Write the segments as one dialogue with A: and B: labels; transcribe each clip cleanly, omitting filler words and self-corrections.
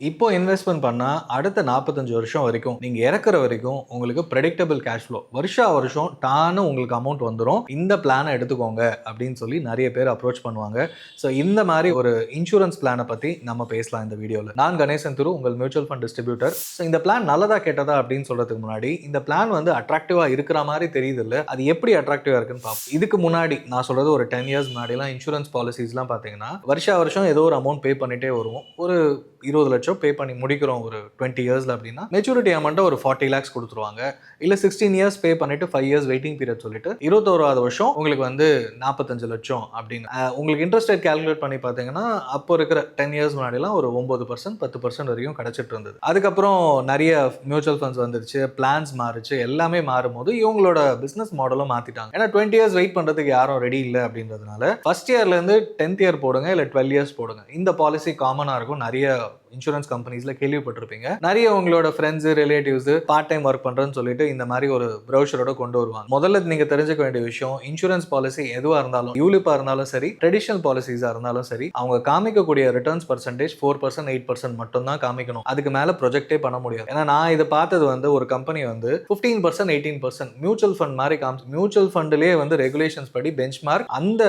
A: இப்போ இன்வெஸ்ட்மென்ட் பண்ணா அடுத்த 45 வருஷம் வரைக்கும் நீங்க இறக்குற வரைக்கும் உங்களுக்கு பிரெடிக்டபிள் கேஷ் ஃப்ளோ வருஷா வருஷம் டான்னு உங்களுக்கு அமௌண்ட் வந்துரும். இந்த பிளானை எடுத்துக்கோங்க அப்படின்னு சொல்லி நிறைய பேர் அப்ரோச் பண்ணுவாங்க. ஸோ இந்த மாதிரி ஒரு இன்சூரன்ஸ் பிளானை பத்தி நம்ம பேசலாம் இந்த வீடியோல. நான் கணேசன் திரு, உங்கள் மியூச்சுவல் ஃபண்ட் டிஸ்ட்ரிபியூட்டர். ஸோ இந்த பிளான் நல்லதா கெட்டதா அப்படின்னு சொல்றதுக்கு முன்னாடி இந்த பிளான் வந்து அட்ராக்டிவா இருக்கிற மாதிரி தெரியுது இல்ல, அது எப்படி அட்ராக்டிவா இருக்குன்னு பார்ப்போம். இதுக்கு முன்னாடி நான் சொல்றது ஒரு 10 இயர்ஸ் முன்னாடிலாம் இன்சூரன்ஸ் பாலிசிஸ்லாம் பார்த்தீங்கன்னா வருஷா வருஷம் ஏதோ ஒரு அமௌண்ட் பே பண்ணிட்டே வருவோம். ஒரு 20 லட்சம் பே பண்ணி முடிக்கிறோம் ஒரு 20 இயர்ஸ்ல அப்படின்னா மெச்சூரிட்டி அமௌண்ட்டை ஒரு 40 lakhs கொடுத்துருவாங்க. இல்ல 16 இயர்ஸ் பே பண்ணிட்டு 5 இயர்ஸ் வெயிட்டிங் பீரியட் சொல்லிட்டு 21வது வருஷம் உங்களுக்கு வந்து 45 லட்சம் அப்படின்னு உங்களுக்கு இன்ட்ரெஸ்ட் ரேட் கால்குலேட் பண்ணி பார்த்தீங்கன்னா அப்போ இருக்கிற 10 இயர்ஸ் முன்னாடிலாம் ஒரு 9% 10% வரைக்கும் கிடைச்சிட்டு இருந்தது. அதுக்கப்புறம் நிறைய மியூச்சுவல் ஃபண்ட்ஸ் வந்துருச்சு, பிளான்ஸ் மாறுச்சு, எல்லாமே மாறும்போது இவங்களோட பிசினஸ் மாடலும் மாத்திட்டாங்க. ஏன்னா 20 இயர்ஸ் வெயிட் பண்றதுக்கு யாரும் ரெடி இல்லை அப்படின்றதுனால ஃபர்ஸ்ட் இயர்ல இருந்து 10th இயர் போடுங்க இல்ல 12 இயர்ஸ் போடுங்க. இந்த பாலிசி காமனா இருக்கும். நிறைய இன்சூரன்ஸ் கம்பெனிஸ்ல கேள்விப்பட்டிருப்பீங்க. நிறைய உங்களோட friends relatives part time work பண்றேன்னு சொல்லிட்டு இந்த மாதிரி ஒரு ப்ரௌஷரோட கொண்டு வருவாங்க. முதல்ல நீங்க தெரிஞ்சுக்க வேண்டிய விஷயம், இன்சூரன்ஸ் பாலிசி எதுவா இருந்தாலும், யூலிப்பா இருந்தாலும் சரி, ட்ரெடிஷனல் பாலிசிஸா இருந்தாலும் சரி, அவங்க காமிக்கக்கூடிய ரிட்டர்ன்ஸ் பர்சன்டேஜ் 4% 8% மட்டும் தான் காமிக்கணும். அதுக்கு மேல ப்ரொஜெக்டே பண்ண முடியாது. ஏன்னா நான் இதை பார்த்தது வந்து ஒரு கம்பெனி வந்து 15% 18% மியூச்சுவல் ஃபண்ட் மாதிரி மியூச்சுவல் ஃபண்ட்லயே வந்து ரெகுலேஷன்ஸ் படி பெஞ்ச்மார்க், அந்த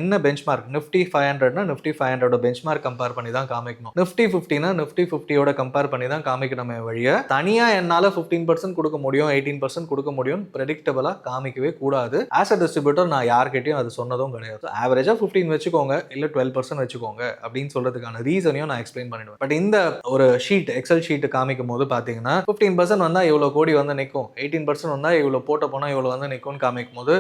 A: என்ன benchmark Nifty 500 Nifty 500 benchmark compare பண்ணி தான் காமிக்கணும். நிஃப்டி 50 நிஃப்டி 50யோட கம்பேர் பண்ணி தான் காமிக்கணுமே வழிய தனியா என்னால 15% கொடுக்க முடியும் 18% கொடுக்க முடியும் பிரெடிக்டபிளா காமிக்கவே கூடாது. ஆஸ் அ டிஸ்ட்ரிபியூட்டர் நான் யார்கிட்டயும் அது சொன்னதும் கிடையாது. ஆவரேஜா 15 வச்சுக்கோங்க இல்ல 12% வச்சுக்கோங்க அப்படின்னு சொல்றதுக்கான ரீசனையும் நான் எக்ஸ்பிளைன் பண்ணிடுவேன். பட் இந்த ஒரு ஷீட், எக்ஸல் ஷீட் காமிக்கும் போது பாத்தீங்கன்னா 15% வந்தா இவ்வளவு கோடி வந்து நிற்கும், 18% வந்தா இவ்வளவு போட்ட போனா இவ்வளவு வந்து நிற்கும்னு காமிக்கும் போது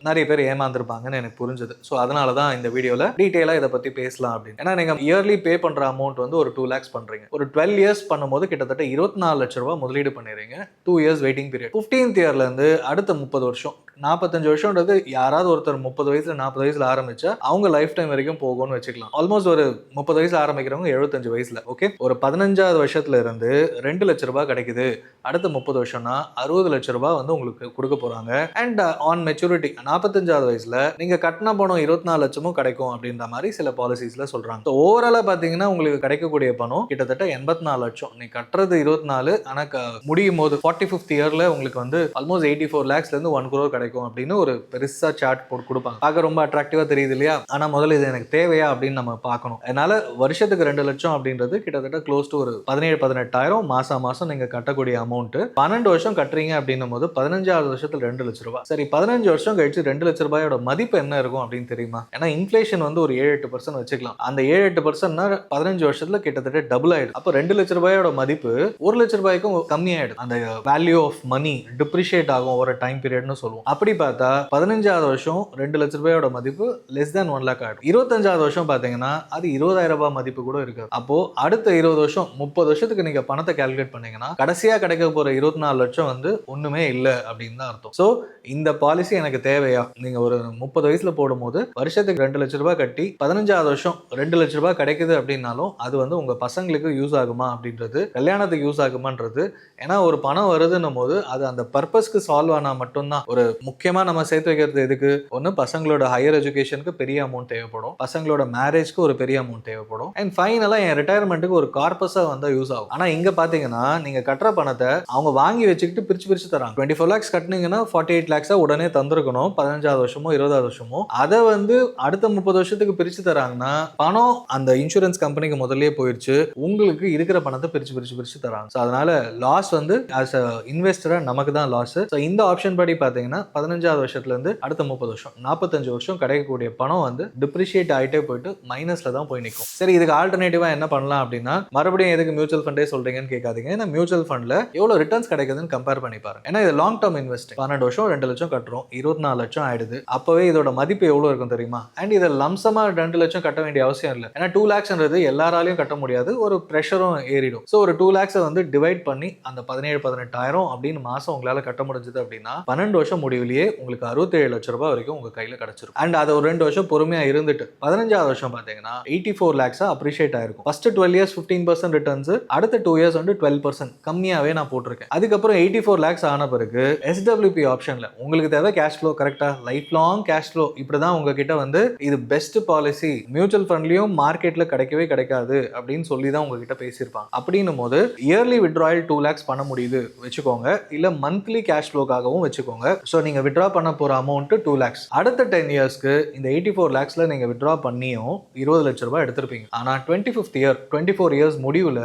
A: நிறைய பேர் ஏமாந்துருப்பாங்கன்னு எனக்கு புரிஞ்சது. ஸோ அதனால தான் இந்த வீடியோவில் டீட்டெயிலாக இதை பற்றி பேசலாம் அப்படின்னு. ஏன்னா நீங்கள் இயர்லி பே பண்ணுற அமௌண்ட் வந்து ஒரு 2 lakhs பண்ணுறீங்க. ஒரு 12 இயர்ஸ் பண்ணும்போது கிட்டத்தட்ட 24 லட்ச ரூபா முதலீடு பண்ணிடுறீங்க. 2 இயர்ஸ் வெயிட்டிங் பீரியட். 15th இயர்லேருந்து அடுத்த 30 வருஷம், 45 வருஷம்ன்றது யாராவது ஒருத்தர் 30 வயசுல 40 வயசுல ஆரம்பிச்சா அவங்க லைஃப் டைம் வரைக்கும் போகும்னு வச்சுக்கலாம். ஆல்மோஸ்ட் ஒரு 30 வயசுல ஆரம்பிக்கிறவங்க 75 வயசுல. ஓகே, ஒரு 15வது வருஷத்துல இருந்து 2 லட்ச ரூபாய் கிடைக்குது. அடுத்த 30 வருஷம்னா 60 லட்ச ரூபாய் வந்து உங்களுக்கு கொடுக்க போறாங்க. அண்ட் ஆன் மெச்சூரிட்டி 45வது வயசுல நீங்க கட்டின பணம் 24 லட்சமும் கிடைக்கும் அப்படின்ற மாதிரி சில பாலிசிஸ்ல சொல்றாங்க. ஸோ ஓவராலா பாத்தீங்கன்னா உங்களுக்கு கிடைக்கக்கூடிய பணம் கிட்டத்தட்ட 84 லட்சம். நீ கட்டுறது 24, ஆனா முடியும் போது 45th இயர்ல உங்களுக்கு வந்து ஆல்மோஸ்ட் 84 lakhsல இருந்து 1 crore கிடைக்கும் அப்படின்னு ஒரு பெருசா சார்ட் போட்டு கொடுப்பாங்க. பார்க்க ரொம்ப அட்ராக்டிவா தெரியுது இல்லையா? ஆனா முதல்ல இது எனக்கு தேவையா அப்படின்னு நம்ம பார்க்கணும். அதனால வருஷத்துக்கு 2 லட்சம் அப்படின்றது கிட்டத்தட்ட க்ளோஸ் டு ஒரு 17-18,000 மாசம் நீங்க கட்டக்கூடிய அமௌண்ட். 12 வருஷம் கட்டுறீங்க அப்படின்னும் போது 15வது வருஷத்துல 2 லட்ச ரூபாய். சரி, 15 வருஷம் கழிச்சு 2 லட்ச ரூபாயோட மதிப்பு என்ன இருக்கும் அப்படின்னு தெரியுமா? ஏன்னா இன்ஃபிளேஷன் வந்து ஒரு 7-8% வச்சுக்கலாம். அந்த 7-8%னா 15 வருஷத்துல கிட்டத்தட்ட டபுள் ஆயிடும். அப்போ 2 லட்ச ரூபாயோட மதிப்பு 1 லட்ச ரூபாய்க்கும் கம்மி ஆயிடும். அந்த வேல்யூ ஆஃப் மணி டிப்ரிஷியேட் ஆகும் ஒரு டைம் பீரியட்னு சொல்லுவோம். அப்படி பார்த்தா 15வது வருஷம் 2 லட்ச ரூபாயோட மதிப்பு லெஸ் தேன் 1 lakh ஆயிடும். 25வது வருஷம் பாத்தீங்கன்னா அது 20,000 ரூபாய் மதிப்பு கூட இருக்காது. அப்போ அடுத்த 20 வருஷம் 30 வருஷத்துக்கு நீங்க பணத்தை கால்குலேட் பண்ணீங்கன்னா கடைசியா கிடைக்க போற 24 லட்சம் வந்து ஒண்ணுமே இல்லை அப்படின்னு தான் அர்த்தம். சோ இந்த பாலிசி எனக்கு தேவையா? நீங்க ஒரு 30 வயசுல போடும்போது வருஷத்துக்கு 2 லட்ச ரூபாய் கட்டி 15வது வருஷம் 2 லட்ச ரூபாய் கிடைக்குது அப்படின்னாலும் அது வந்து உங்க பசங்களுக்கு யூஸ் ஆகுமா அப்படின்றது, கல்யாணத்துக்கு யூஸ் ஆகுமான்றது, ஏன்னா ஒரு பணம் வருதுன்னும் போது அது அந்த பர்பஸ்க்கு சால்வ் ஆனா மட்டும்தான். ஒரு முக்கியமா நம்ம சேர்த்து வைக்கிறது எதுக்கு? ஒன்று பசங்களோட ஹையர் எஜுகேஷனுக்கு பெரிய அமௌண்ட் தேவைப்படும், பசங்களோட மேரேஜ்க்கு ஒரு பெரிய அமௌண்ட் தேவைப்படும், அண்ட் ஃபைனலா என் ரிட்டையர்மெண்ட்டுக்கு ஒரு கார்பஸா வந்தா யூஸ் ஆகும். ஆனா இங்க பாத்தீங்கன்னா நீங்க கட்டுற பணத்தை அவங்க வாங்கி வச்சுக்கிட்டு பிரிச்சு தராங்க. 24 lakhs கட்டினீங்கன்னா 48 lakhs உடனே தந்திருக்கணும் 15வது வருஷமோ 20வது வருஷமோ. அதை வந்து அடுத்த 30 வருஷத்துக்கு பிரிச்சு தராங்கன்னா பணம் அந்த இன்சூரன்ஸ் கம்பெனிக்கு முதல்லயே போயிடுச்சு. உங்களுக்கு இருக்கிற பணத்தை பிரிச்சு தராங்க. ஸோ அதனால லாஸ் வந்து ஆஸ் அ இன்வெஸ்டரா நமக்கு தான் லாஸ். ஸோ இந்த ஆப்ஷன் படி பாத்தீங்கன்னா 15வது வருஷத்துல இருந்து அடுத்த 30 வருஷம் 45 வருஷம் கிடைக்கக்கூடிய பணம் வந்து டிப்ரிஷியேட் ஆகிட்டே போயிட்டு மைனஸ்ல தான் போய் நிற்கும். சரி, இதுக்கு ஆல்டர்னேட்டிவா என்ன பண்ணலாம் அப்படின்னா, மறுபடியும் எதுக்கு மியூச்சுவல் ஃபண்டே சொல்றீங்கன்னு கேட்காதீங்க. ஏன்னா மியூச்சுவல் ஃபண்ட்ல எவ்வளவு ரிட்டர்ன்ஸ் கிடைக்குதுன்னு கம்பேர் பண்ணி பாருங்க. ஏன்னா இது லாங் டர்ம் இன்வெஸ்ட். 12 வருஷம் 2 லட்சம் கட்டுறோம், 24 லட்சம் ஆயிடுது. அப்பவே இதோட மதிப்பு எவ்வளவு இருக்கும் தெரியுமா? அண்ட் இதை லம்சமா 2 லட்சம் கட்ட வேண்டிய அவசியம் இல்லை. ஏன்னா 2 lakhsன்றது எல்லாராலையும் கட்ட முடியாது, ஒரு ப்ரெஷரும் ஏறிடும். ஸோ ஒரு 2 lakhs வந்து டிவைட் பண்ணி அந்த 17-18,000 அப்படின்னு மாசம் உங்களால கட்ட முடிஞ்சது அப்படின்னா 12 வருஷம் முடிவு லீவ்லயே உங்களுக்கு 67 லட்ச ரூபாய் வரைக்கும் உங்க கையில கிடைச்சிரும். அண்ட் அது ஒரு 2 வருஷம் பொறுமையா இருந்துட்டு 15வது வருஷம் பாத்தீங்கன்னா 84 lakhs அப்ரிஷியேட் ஆயிருக்கும். ஃபர்ஸ்ட் 12 இயர்ஸ் 15% ரிட்டர்ன்ஸ், அடுத்த 2 இயர்ஸ் வந்து 12% கம்மியாவே நான் போட்டிருக்கேன். அதுக்கப்புறம் 84 lakhs ஆன பிறகு எஸ்டபிள்யூபி ஆப்ஷன்ல உங்களுக்கு தேவை கேஷ் ஃப்ளோ கரெக்டா, லைஃப் லாங் கேஷ் ஃப்ளோ, இப்படிதான் உங்ககிட்ட வந்து இது பெஸ்ட் பாலிசி, மியூச்சுவல் ஃபண்ட்லயும் மார்க்கெட்ல கிடைக்கவே கிடைக்காது அப்படின்னு சொல்லி தான் உங்ககிட்ட பேசியிருப்பாங்க. அப்படின்னும் போது இயர்லி வித்ட்ராயல் 2 lakhs பண்ண முடியுது வச்சுக்கோங்க, இல்ல மந்த்லி கேஷ் ஃப்ளோக்காகவும் வச்சுக்கோங்க. ஸோ நீங்க வித்ட்ரா பண்ண போற அமௌண்ட் 2 lakhs. அடுத்த 10 இயர்ஸ்க்கு இந்த 84 lakhsல நீங்க வித்ட்ரா பண்ணியும் 20 லட்ச ரூபாய் எடுத்திருப்பீங்க. ஆனா 25th இயர் 24 இயர்ஸ் முடிவுல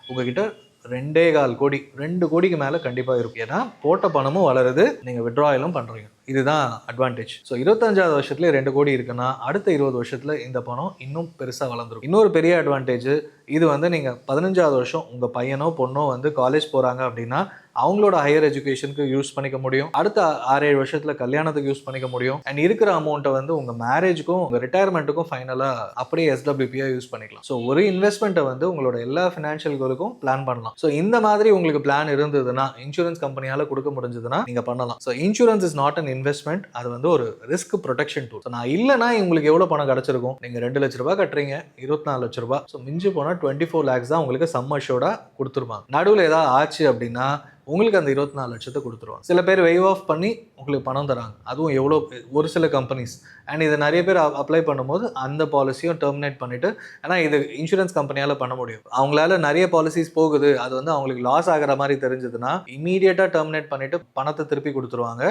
A: உங்ககிட்ட 2.25 கோடி 2 கோடிக்கு மேல கண்டிப்பா இருக்கும். ஏன்னா போட்ட பணமும் வளருது, நீங்க வித்ட்ராயலும் பண்றீங்க. இதுதான் அட்வான்டேஜ். ஸோ 25வது வருஷத்துல 2 கோடி இருக்குன்னா அடுத்த 20 வருஷத்துல இந்த பணம் இன்னும் பெருசா வளர்ந்துரும். இன்னொரு பெரிய அட்வான்டேஜ் இது வந்து நீங்க 15வது வருஷம் உங்க பையனோ பொண்ணோ வந்து காலேஜ் போறாங்க அப்படின்னா அவங்களோட ஹையர் எஜுகேஷனுக்கு யூஸ் பண்ணிக்க முடியும். அடுத்த 6-7 வருஷத்துல கல்யாணத்துக்கு யூஸ் பண்ணிக்க முடியும். அண்ட் இருக்கிற அமௌண்ட்டை வந்து உங்க மேரேஜுக்கும் உங்க ரிட்டையர்மெண்ட்டுக்கும் ஃபைனலா அப்படியே எஸ்டபிள்யூபியா யூஸ் பண்ணிக்கலாம். ஸோ ஒரு இன்வெஸ்ட்மெண்ட்டை வந்து உங்களோட எல்லா ஃபினான்ஷியல் கோலுக்கும் பிளான் பண்ணலாம். ஸோ இந்த மாதிரி உங்களுக்கு பிளான் இருந்ததுன்னா, இன்சூரன்ஸ் கம்பெனியால கொடுக்க முடிஞ்சதுன்னா நீங்க பண்ணலாம். So insurance is not an investment, அது வந்து ஒரு ரிஸ்க் ப்ரொடெக்ஷன் டூல். நான் இல்லைன்னா உங்களுக்கு எவ்வளவு பணம் கிடைச்சிருக்கும்? நீங்க 2 லட்ச ரூபாய் கட்டுறீங்க, 24 லட்ச ரூபாய். ஸோ மிஞ்சி போனா 24 lakhs தான் உங்களுக்கு சம் அஷ்யூர்டா கொடுத்துருப்பாங்க. நடுவில் ஏதாவது ஆச்சு அப்படின்னா உங்களுக்கு அந்த 24 லட்சத்தை கொடுத்துருவாங்க. சில பேர் வெய்வ் ஆஃப் பண்ணி உங்களுக்கு பணம் தராங்க, அதுவும் எவ்வளோ ஒரு சில கம்பெனிஸ். அண்ட் இதை நிறைய பேர் அப்ளை பண்ணும்போது அந்த பாலிசியும் டெர்மினேட் பண்ணிட்டு, ஏன்னா இது இன்சூரன்ஸ் கம்பெனியால் பண்ண முடியும். அவங்களால நிறைய பாலிசிஸ் போகுது, அது வந்து அவங்களுக்கு லாஸ் ஆகிற மாதிரி தெரிஞ்சதுன்னா இமீடியட்டாக டெர்மினேட் பண்ணிட்டு பணத்தை திருப்பி கொடுத்துருவாங்க.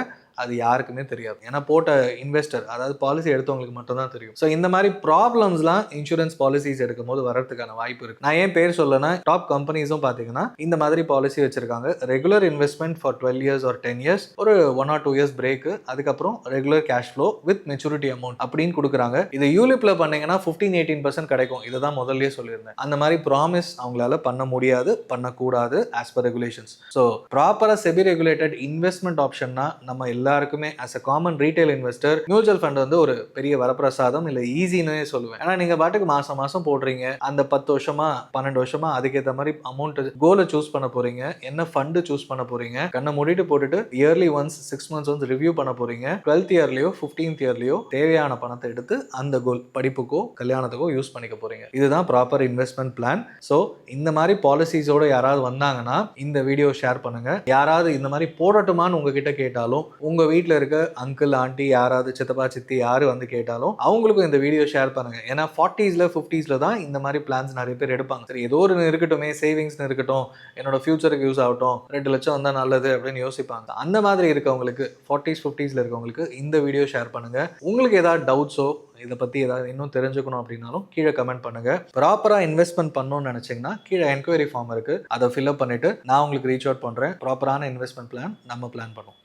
A: அது யாருக்குமே தெரியாது, ஏன்னா போட்ட இன்வெஸ்டர், அதாவது பாலிசி எடுத்தவங்களுக்கு மட்டும்தான் தெரியும். ஸோ இந்த மாதிரி ப்ராப்ளம்ஸ்லாம் இன்சூரன்ஸ் பாலிசிஸ் எடுக்கும் போது வரதுக்கான வாய்ப்பு இருக்கு. நான் ஏன் பேர் சொல்லனா, டாப் கம்பெனிஸும் பார்த்தீங்கன்னா இந்த மாதிரி பாலிசி வச்சிருக்காங்க. Regular investment for 12 years or 10 years, ஒரு 1 or 2 இயர்ஸ் பிரேக், அதுக்கப்புறம் regular cash flow with maturity amount அப்படின்னு கொடுக்குறாங்க. இது யூலிப்ல பண்ணீங்கன்னா 15-18% கிடைக்கும். இதை தான் முதல்லயே சொல்லியிருந்தேன். அந்த மாதிரி ப்ராமிஸ் அவங்களால பண்ண முடியாது, பண்ணக்கூடாது ஆஸ் பர் ரெகுலேஷன்ஸ். ஸோ ப்ராப்பரா செபி ரெகுலேட்டட் இன்வெஸ்ட்மெண்ட் ஆப்ஷன்னா நம்ம எல்லாருக்குமே as a common retail investor mutual fund வந்து ஒரு பெரிய வரப்பிரசாதம், இல்லை ஈஸின்னு சொல்லுவேன். ஏன்னா நீங்க பாட்டுக்கு மாசம் மாசம் போடுறீங்க, அந்த 10 வருஷமா 12 வருஷமா அதுக்கேற்ற மாதிரி அமௌண்ட் கோலை சூஸ் பண்ண போறீங்க, என்ன ஃபண்ட் சூஸ் பண்ண போறீங்க, கண்ணை மூடிட்டு போட்டுட்டு இயர்லி ஒன்ஸ் 6 months வந்து ரிவ்யூ பண்ண போறீங்க. 12th இயர்லயோ 15th இயர்லயோ தேவையான பணத்தை எடுத்து அந்த கோல், படிப்புக்கோ கல்யாணத்துக்கோ யூஸ் பண்ணிக்க போறீங்க. இதுதான் ப்ராப்பர் இன்வெஸ்ட்மெண்ட் பிளான். ஸோ இந்த மாதிரி பாலிசிஸோட யாராவது வந்தாங்கன்னா இந்த வீடியோ ஷேர் பண்ணுங்க. யாராவது இந்த மாதிரி போடட்டுமான்னு உங்ககிட்ட கேட்டாலும், உங்க வீட்டில் இருக்க அங்கிள் ஆண்டி யாராவது சித்தப்பா சித்தி யாரு வந்து கேட்டாலும் அவங்களுக்கும் இந்த வீடியோ ஷேர் பண்ணுங்க. ஏன்னா 40sல 50sல தான் இந்த மாதிரி பிளான்ஸ் நிறைய பேர் எடுப்பாங்க. சரி ஏதோ ஒரு இருக்கட்டுமே, சேவிங்ஸ் இருக்கட்டும், என்னோட ஃபியூச்சருக்கு யூஸ் ஆகட்டும், 2 லட்சம் வந்தா நல்லது அப்படின்னு யோசிப்பாங்க. அந்த மாதிரி இருக்கவங்களுக்கு 40s 50sல இருக்கவங்களுக்கு இந்த வீடியோ ஷேர் பண்ணுங்க. உங்களுக்கு ஏதாவது டவுட்ஸோ இதை பத்தி ஏதாவது இன்னும் தெரிஞ்சுக்கணும் அப்படின்னாலும் கீழே கமெண்ட் பண்ணுங்க. ப்ராப்பரா இன்வெஸ்ட்மெண்ட் பண்ணணும்னு நினைச்சீங்கன்னா கீழே என்கொயரி ஃபார்ம் இருக்கு, அதை ஃபில்அப் பண்ணிட்டு நான் உங்களுக்கு ரீச் அவுட் பண்றேன். ப்ராப்பரான இன்வெஸ்ட்மெண்ட் பிளான் நம்ம பிளான் பண்ணுவோம்.